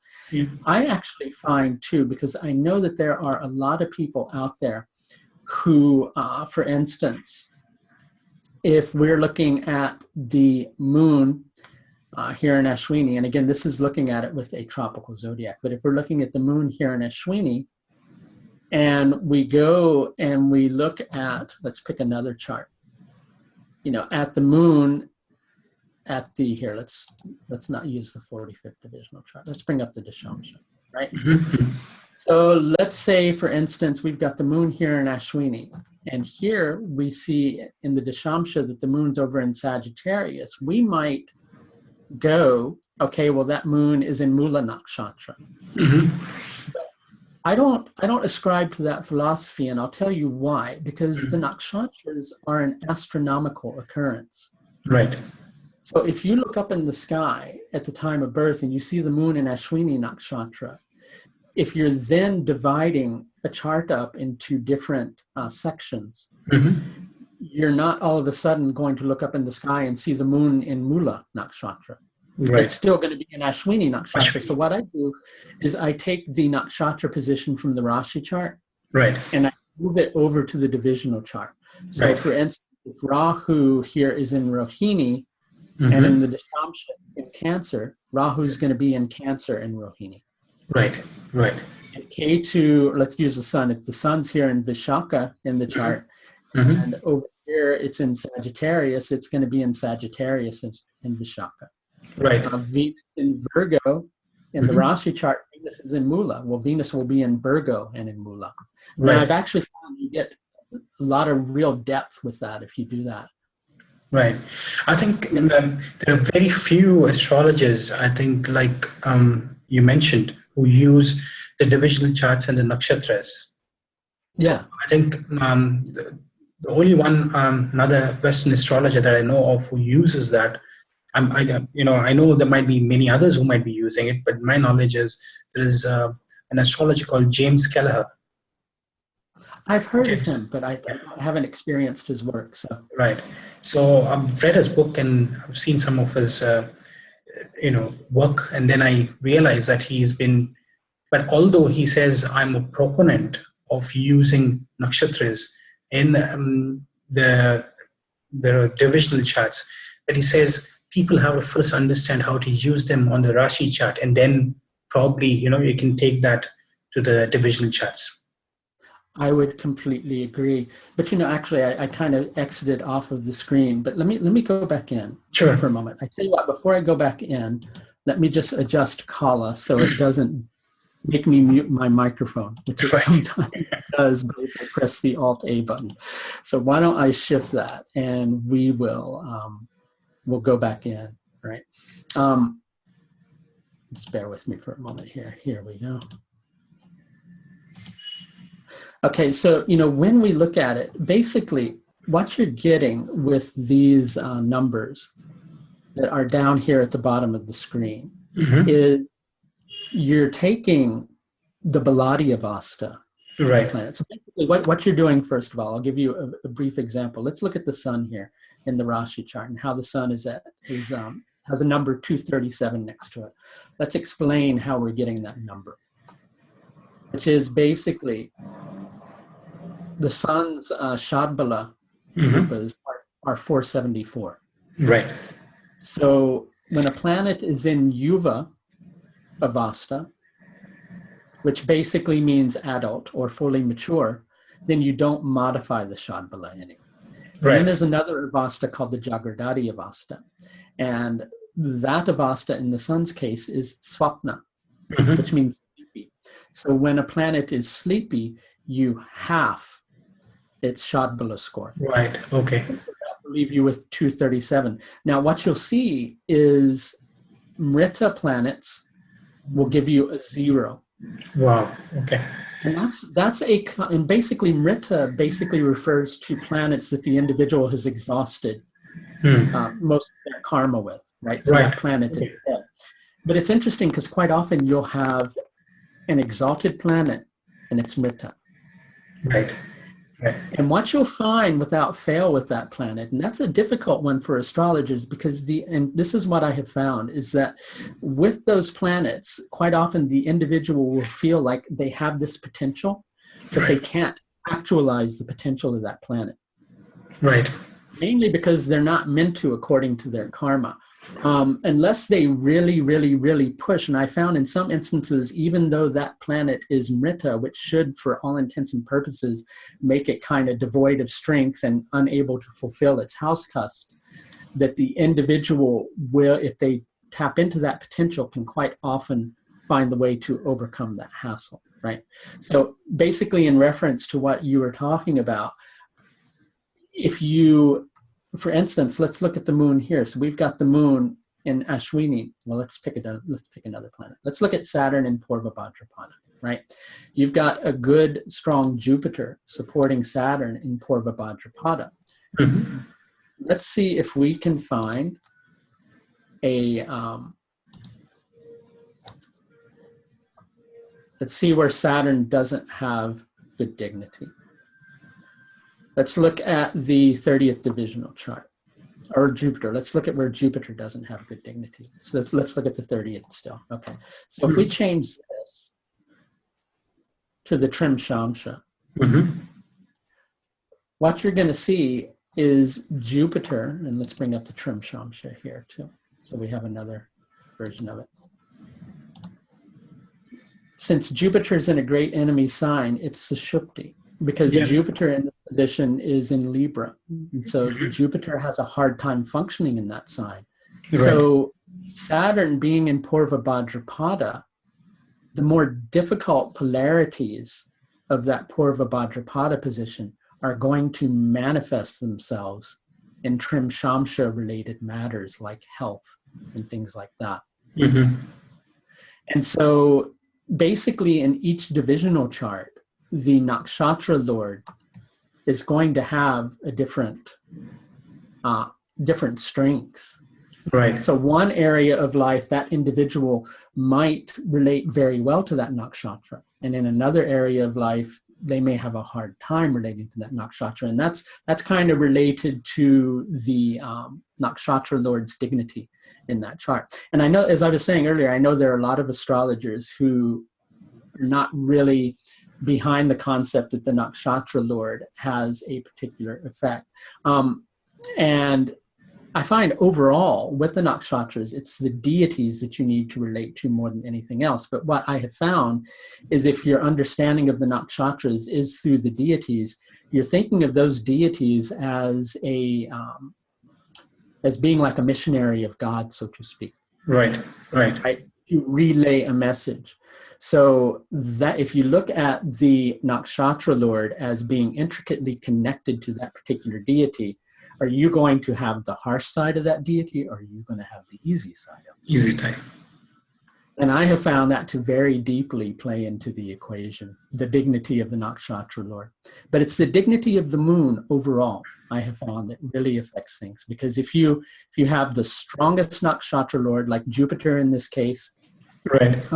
I actually find too, because I know that there are a lot of people out there who, for instance, if we're looking at the moon here in Ashwini, and again, this is looking at it with a tropical zodiac, but if we're looking at the moon here in Ashwini, and we go and we look at, let's pick another chart, at the moon, at the, here, let's not use the 45th divisional chart. Let's bring up the Dashamsha, right? So let's say, for instance, we've got the moon here in Ashwini, and here we see in the Dashamsha that the moon's over in Sagittarius. We might go, okay, well, that moon is in Mula Nakshatra. I don't ascribe to that philosophy, and I'll tell you why. Because the nakshatras are an astronomical occurrence. Right. So if you look up in the sky at the time of birth and you see the moon in Ashwini Nakshatra, if you're then dividing a chart up into different sections, you're not all of a sudden going to look up in the sky and see the moon in Mula Nakshatra. Right. It's still going to be an Ashwini Nakshatra. So what I do is I take the Nakshatra position from the Rashi chart, and I move it over to the divisional chart. So for instance, if Rahu here is in Rohini, and in the Dashamsha in Cancer, Rahu is going to be in Cancer in Rohini. Right. And K2, let's use the sun. If the sun's here in Vishaka in the chart, and over here it's in Sagittarius, it's going to be in Sagittarius in Vishaka. Right. Venus in Virgo, in the Rashi chart, Venus is in Mula. Well, Venus will be in Virgo and in Mula. Right. Now, I've actually found you get a lot of real depth with that if you do that. Right. I think there are very few astrologers, I think, like you mentioned, who use the divisional charts and the nakshatras. So I think the only one, another Western astrologer that I know of who uses that, I know there might be many others who might be using it, but my knowledge is there is an astrologer called James Kelleher. I've heard of him, but I haven't experienced his work. So right. So I've read his book and I've seen some of his, work, and then I realized that he's been. But although he says I'm a proponent of using nakshatras in the divisional charts, but he says people have to first understand how to use them on the Rashi chart, and then probably you can take that to the divisional charts. I would completely agree. But actually, I kind of exited off of the screen. But let me go back in for a moment. I tell you what, before I go back in, let me just adjust Kala so it doesn't make me mute my microphone, which it sometimes does but if I press the Alt-A button. So why don't I shift that, and we will we'll go back in, right? Just bear with me for a moment here. Here we go. Okay, so when we look at it, basically what you're getting with these numbers that are down here at the bottom of the screen is you're taking the Baladi Avasta planet. So basically what you're doing, first of all, I'll give you a brief example. Let's look at the sun here in the Rashi chart and how the sun has a number 237 next to it. Let's explain how we're getting that number, which is basically the sun's Shadbala are 474. Right. So when a planet is in Yuva Avasta, which basically means adult or fully mature, then you don't modify the Shadbala anymore. Right. And then there's another Avasta called the Jagardati Avasta. And that Avasta in the sun's case is Swapna, which means sleepy. So when a planet is sleepy, you half its Shadbala score. Right, okay. So that will leave you with 237. Now what you'll see is Mrita planets will give you a 0. Wow. Okay. And and basically Mrita basically refers to planets that the individual has exhausted most of their karma with, right? So Right. that planet is dead. But it's interesting because quite often you'll have an exalted planet and it's Mrita. Right. Right. And what you'll find without fail with that planet, and that's a difficult one for astrologers, because and this is what I have found, is that with those planets, quite often the individual will feel like they have this potential, but they can't actualize the potential of that planet. Right. Mainly because they're not meant to according to their karma. Unless they really, really, really push. And I found in some instances, even though that planet is Mrita, which should, for all intents and purposes, make it kind of devoid of strength and unable to fulfill its house cusp, that the individual will, if they tap into that potential, can quite often find the way to overcome that hassle, right? So basically, in reference to what you were talking about, if you, for instance, let's look at the moon here. So we've got the moon in Ashwini. Well, let's pick another planet. Let's look at Saturn in Purva Bhadrapada, right? You've got a good, strong Jupiter supporting Saturn in Purva Bhadrapada. Mm-hmm. Let's see if we can find a, let's see where Saturn doesn't have good dignity. Let's look at the 30th divisional chart, or Jupiter. Let's look at where Jupiter doesn't have good dignity. So let's look at the 30th still. Okay. So if we change this to the Trim Shamsha, what you're going to see is Jupiter, and let's bring up the Trim Shamsha here too. So we have another version of it. Since Jupiter is in a great enemy sign, it's Sushupti, because Jupiter in the position is in Libra. And so Jupiter has a hard time functioning in that sign. Right. So Saturn being in Purva Bhadrapada, the more difficult polarities of that Purva Bhadrapada position are going to manifest themselves in Trim Shamsha related matters like health and things like that. And so basically in each divisional chart, the nakshatra lord is going to have a different strength. Right. So one area of life, that individual might relate very well to that nakshatra. And in another area of life, they may have a hard time relating to that nakshatra. And that's kind of related to the nakshatra lord's dignity in that chart. And I know, as I was saying earlier, I know there are a lot of astrologers who are not really behind the concept that the nakshatra lord has a particular effect. And I find overall with the nakshatras, it's the deities that you need to relate to more than anything else. But what I have found is if your understanding of the nakshatras is through the deities, you're thinking of those deities as as being like a missionary of God, so to speak. Right, right. You relay a message. So that if you look at the nakshatra lord as being intricately connected to that particular deity, are you going to have the harsh side of that deity, or are you going to have the easy side of it? Easy type. And I have found that to very deeply play into the equation, the dignity of the nakshatra lord. But it's the dignity of the moon overall, I have found, that really affects things. Because if you have the strongest nakshatra lord, like Jupiter in this case, right.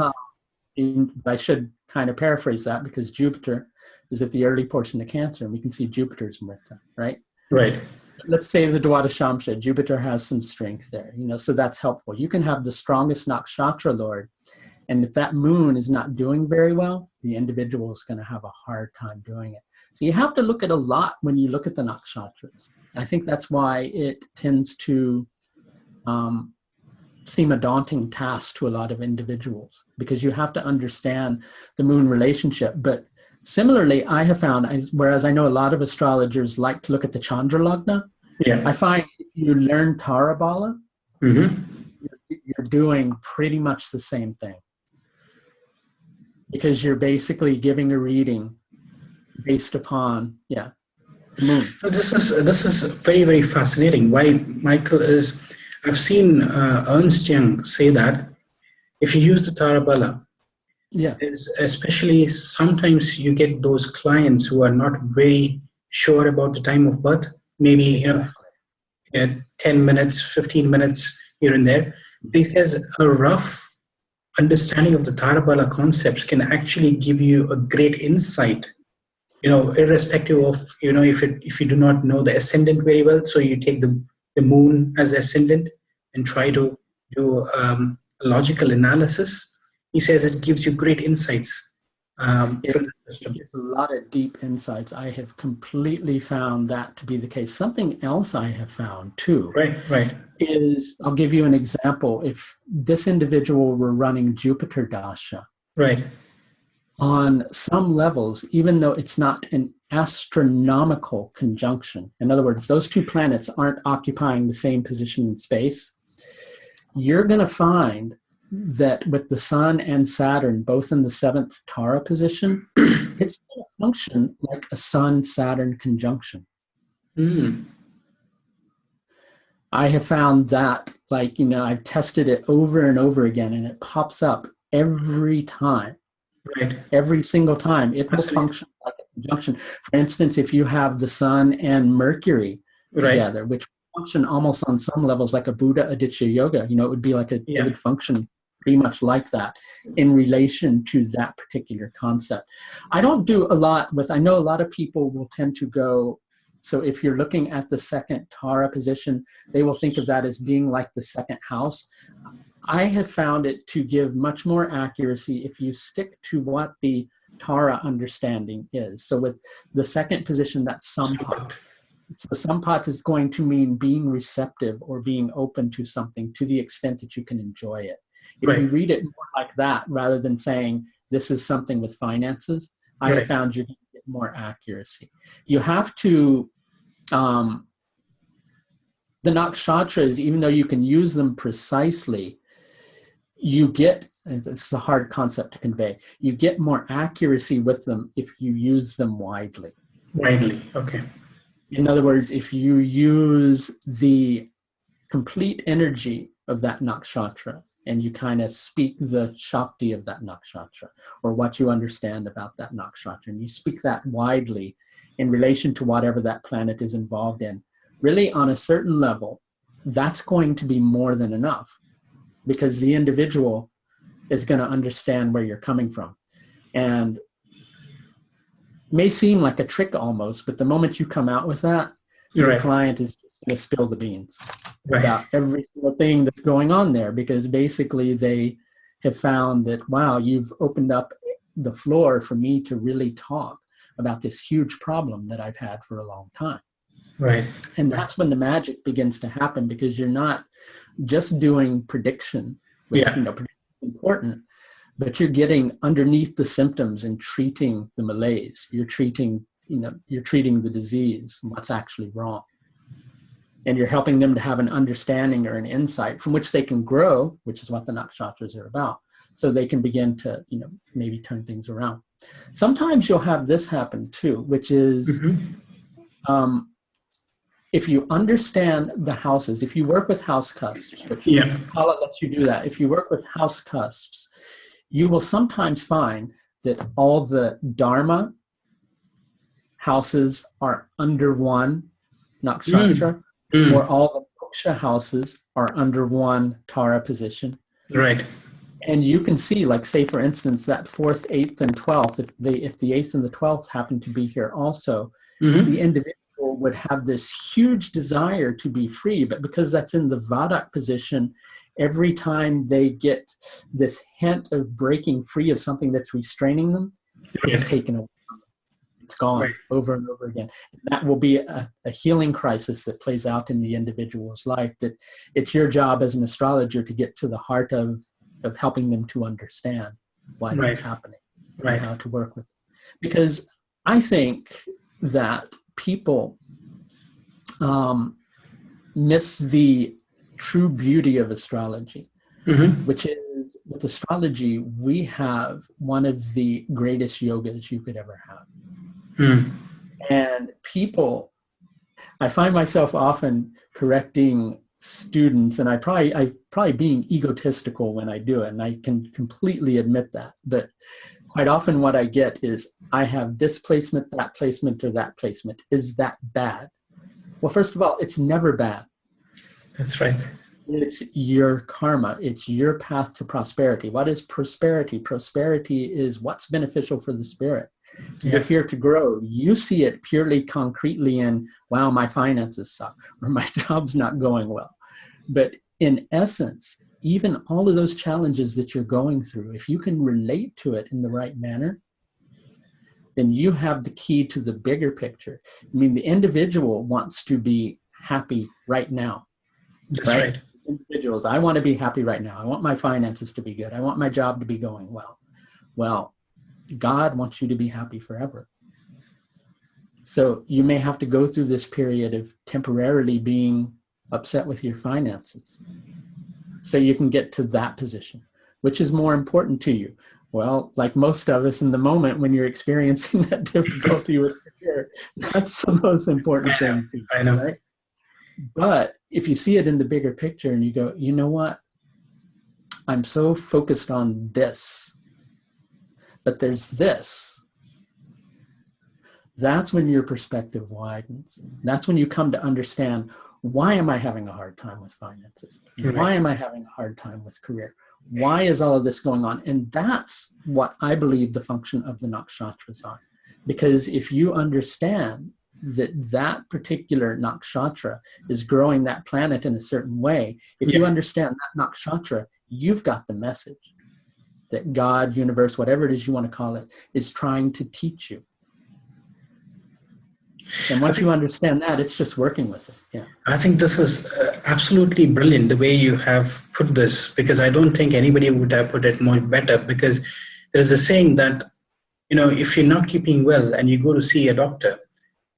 I should kind of paraphrase that, because Jupiter is at the early portion of Cancer, and we can see Jupiter's Mrita, right? Right. Let's say the Dwada Shamsha, Jupiter has some strength there, so that's helpful. You can have the strongest nakshatra lord, and if that moon is not doing very well, the individual is going to have a hard time doing it. So you have to look at a lot when you look at the nakshatras. I think that's why it tends to seem a daunting task to a lot of individuals, because you have to understand the moon relationship. But similarly, I have found, whereas I know a lot of astrologers like to look at the Chandra Lagna, I find if you learn Tara Bala, you're doing pretty much the same thing. Because you're basically giving a reading based upon, the moon. So this is very, very fascinating. Why, Michael, is I've seen Ernst Young say that if you use the Tara Bala, Yeah, especially sometimes you get those clients who are not very sure about the time of birth, maybe exactly. 10 minutes, 15 minutes here and there. He says a rough understanding of the Tara Bala concepts can actually give you a great insight, irrespective of, if you do not know the ascendant very well, so you take the moon as ascendant and try to do a logical analysis. He says it gives you great insights It, through the it system. gives a lot of deep insights. I have completely found that to be the case. Something else I have found too Right, right, is, I'll give you an example. If this individual were running Jupiter Dasha, right, on some levels, even though it's not an astronomical conjunction, in other words, those two planets aren't occupying the same position in space, you're going to find that with the Sun and Saturn both in the seventh Tara position, it's going to function like a Sun-Saturn conjunction. mm, I have found that, I've tested it over and over again, and it pops up every time. right. Every single time, it will Fascinating. function like a conjunction. For instance, if you have the Sun and Mercury Right. together, which function almost on some levels like a Buddha Aditya Yoga, it would be it Yeah. would function pretty much like that in relation to that particular concept. I don't do a lot with, I know a lot of people will tend to go, so if you're looking at the second Tara position, they will think of that as being like the second house. I have found it to give much more accuracy if you stick to what the Tara understanding is. So with the second position, that's Sampat. So Sampat is going to mean being receptive or being open to something to the extent that you can enjoy it. If Right. you read it more like that, rather than saying this is something with finances, I have Right. found you get more accuracy. You have to, the nakshatras, even though you can use them precisely, you get, it's a hard concept to convey, you get more accuracy with them if you use them widely. Widely. Okay. In other words, if you use the complete energy of that nakshatra and you kind of speak the Shakti of that nakshatra or what you understand about that nakshatra, and you speak that widely in relation to whatever that planet is involved in, really on a certain level, that's going to be more than enough, because the individual is going to understand where you're coming from. And it may seem like a trick almost, but the moment you come out with that, your Right. client is just going to spill the beans Right. about every single thing that's going on there, because basically they have found that, wow, you've opened up the floor for me to really talk about this huge problem that I've had for a long time. Right. And that's when the magic begins to happen, because you're not just doing prediction, which Yeah. prediction is important, but you're getting underneath the symptoms and treating the malaise. You're treating the disease and what's actually wrong. And you're helping them to have an understanding or an insight from which they can grow, which is what the nakshatras are about. So they can begin to, maybe turn things around. Sometimes you'll have this happen too, which is, if you understand the houses, if you work with house cusps, which Yeah. Kala lets you do that. If you work with house cusps, you will sometimes find that all the Dharma houses are under one nakshatra, or all the moksha houses are under one Tara position. Right. And you can see, say for instance, that 4th, 8th, and 12th, if the 8th and the 12th happen to be here also, the individual would have this huge desire to be free, but because that's in the Vadak position, every time they get this hint of breaking free of something that's restraining them, it's taken away. It's gone over and over again. And that will be a healing crisis that plays out in the individual's life, that it's your job as an astrologer to get to the heart of helping them to understand why that's happening and how to work with it. Because I think that people miss the true beauty of astrology, which is, with astrology, we have one of the greatest yogas you could ever have. And people, I find myself often correcting students, and I probably being egotistical when I do it, and I can completely admit that. But quite often what I get is, I have this placement, that placement, or that placement. Is that bad? Well, first of all, it's never bad. That's right. It's your karma. It's your path to prosperity. What is prosperity? Prosperity is what's beneficial for the spirit. You're here to grow. You see it purely concretely in, wow, my finances suck, or my job's not going well. But in essence, even all of those challenges that you're going through, if you can relate to it in the right manner, then you have the key to the bigger picture. I mean, the individual wants to be happy right now. That's right. Individuals, I want to be happy right now. I want my finances to be good. I want my job to be going well. Well, God wants you to be happy forever. So you may have to go through this period of temporarily being upset with your finances so you can get to that position. Which is more important to you? Well, like most of us in the moment when you're experiencing that difficulty with career, that's the most important thing. I know. Right? But if you see it in the bigger picture and you go, you know what? I'm so focused on this, but there's this. That's when your perspective widens. That's when you come to understand, why am I having a hard time with finances? Why am I having a hard time with career? Why is all of this going on? And that's what I believe the function of the nakshatras are. Because if you understand that that particular nakshatra is growing that planet in a certain way, if you understand that nakshatra, you've got the message that God, universe, whatever it is you want to call it, is trying to teach you. And once you understand that, it's just working with it. Yeah. I think this is absolutely brilliant, the way you have put this, because I don't think anybody would have put it more better, because there is a saying that, you know, if you're not keeping well and you go to see a doctor,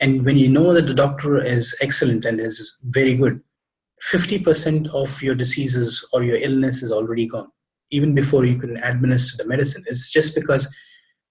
and when you know that the doctor is excellent and is very good, 50% of your diseases or your illness is already gone, even before you can administer the medicine. It's just because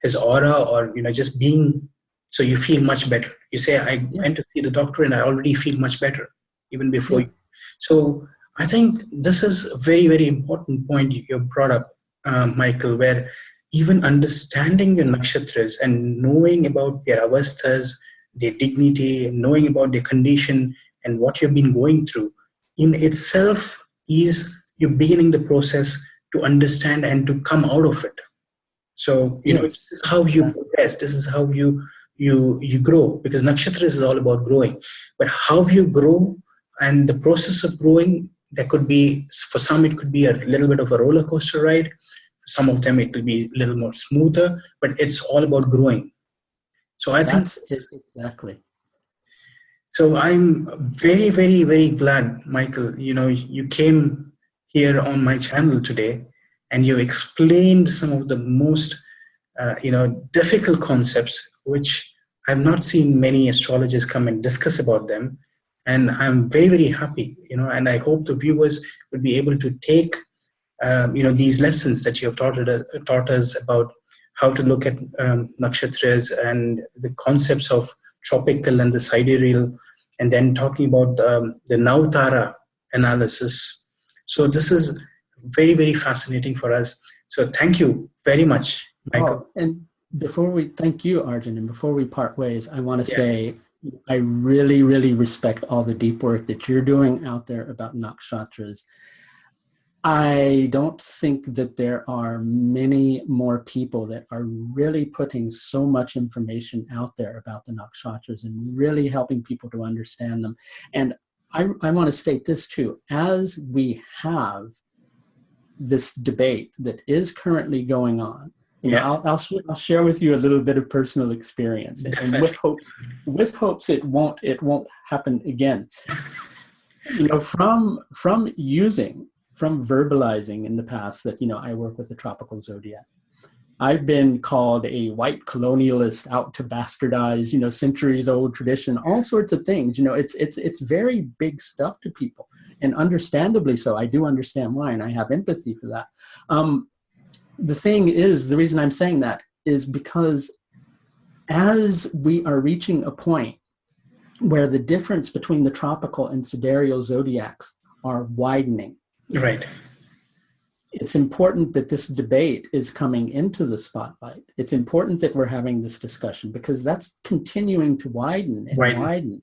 his aura, or, you know, just being, so you feel much better. You say, I went to see the doctor and I already feel much better, even before you. So I think this is a very, very important point you brought up, Michael, where even understanding your nakshatras and knowing about their avastas, their dignity, knowing about their condition and what you've been going through, in itself is you beginning the process to understand and to come out of it. So, you know, this is how you progress. This is how you grow, because nakshatras is all about growing. But how you grow and the process of growing, there could be, for some it could be a little bit of a roller coaster ride. For some of them it will be a little more smoother, but it's all about growing. So I think exactly. So I'm very, very, very glad, Michael, you know, you came here on my channel today and you explained some of the most, difficult concepts, which I've not seen many astrologers come and discuss about them. And I'm very, very happy, you know, and I hope the viewers would be able to take, these lessons that you have taught us about how to look at nakshatras and the concepts of tropical and the sidereal, and then talking about the Navtara analysis. So this is very, very fascinating for us. So thank you very much, Michael. Oh, and before we thank you, Arjun, and before we part ways, I want to say I really, really respect all the deep work that you're doing out there about nakshatras. I don't think that there are many more people that are really putting so much information out there about the nakshatras and really helping people to understand them. And I want to state this too. As we have this debate that is currently going on, you know, I'll share with you a little bit of personal experience, and with hopes it won't happen again. You know, from verbalizing in the past that, you know, I work with the tropical zodiac. I've been called a white colonialist out to bastardize, you know, centuries old tradition, all sorts of things. You know, it's very big stuff to people, and understandably so. I do understand why, and I have empathy for that. The thing is, the reason I'm saying that is because as we are reaching a point where the difference between the tropical and sidereal zodiacs are widening. Right. It's important that this debate is coming into the spotlight. It's important that we're having this discussion because that's continuing to widen and widen.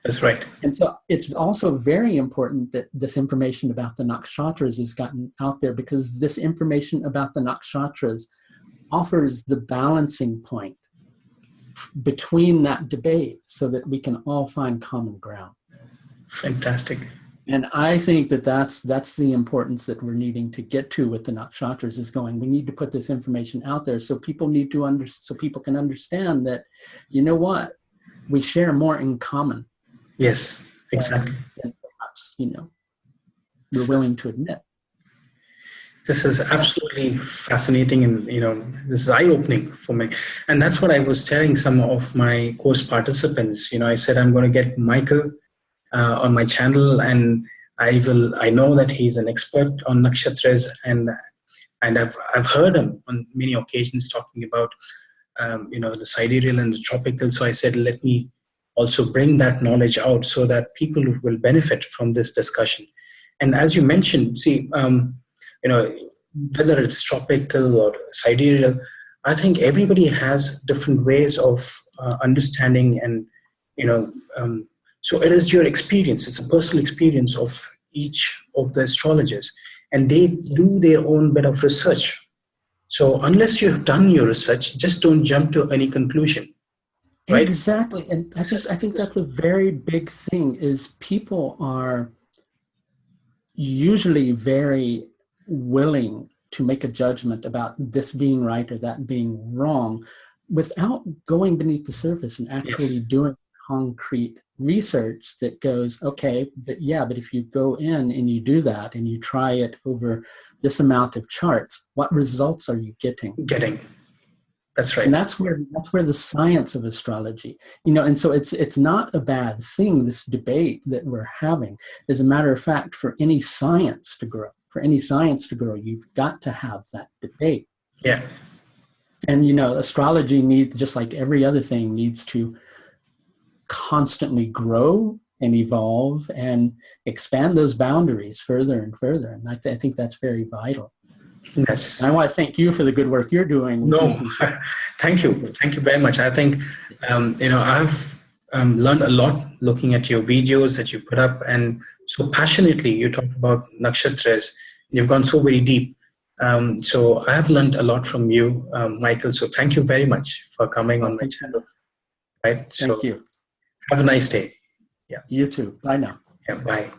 That's right. And so it's also very important that this information about the nakshatras has gotten out there, because this information about the nakshatras offers the balancing point between that debate so that we can all find common ground. Fantastic. And I think that that's the importance that we're needing to get to with the nakshatras, is going, we need to put this information out there so people need to so people can understand that, you know what, we share more in common. Yes, exactly. Than perhaps, you know, we're willing to admit. This is absolutely fascinating, and you know, this is eye-opening for me. And that's what I was telling some of my course participants. You know, I said I'm going to get Michael on my channel, and I know that he's an expert on nakshatras, and I've heard him on many occasions talking about you know, the sidereal and the tropical. So I said, let me also bring that knowledge out so that people will benefit from this discussion. And as you mentioned, see, you know, whether it's tropical or sidereal, I think everybody has different ways of understanding, and you know, so it is your experience. It's a personal experience of each of the astrologers, and they do their own bit of research. So unless you have done your research, just don't jump to any conclusion. Right? Exactly. And I think that's a very big thing, is people are usually very willing to make a judgment about this being right or that being wrong without going beneath the surface and actually doing concrete research that goes, okay, but if you go in and you do that and you try it over this amount of charts, what results are you getting? That's right. And that's where the science of astrology, you know, and so it's not a bad thing, this debate that we're having. As a matter of fact, for any science to grow, you've got to have that debate. Yeah. And, you know, astrology needs, just like every other thing, needs to constantly grow and evolve and expand those boundaries further and further. And I think that's very vital. Yes. And I want to thank you for the good work you're doing. Thank you. Thank you very much. I think, you know, I've learned a lot looking at your videos that you put up, and so passionately you talk about nakshatras. You've gone so very deep. So I have learned a lot from you, Michael. So thank you very much for coming on my channel. Right. Thank you. Have a nice day. Yeah. You too. Bye now. Yeah. Bye.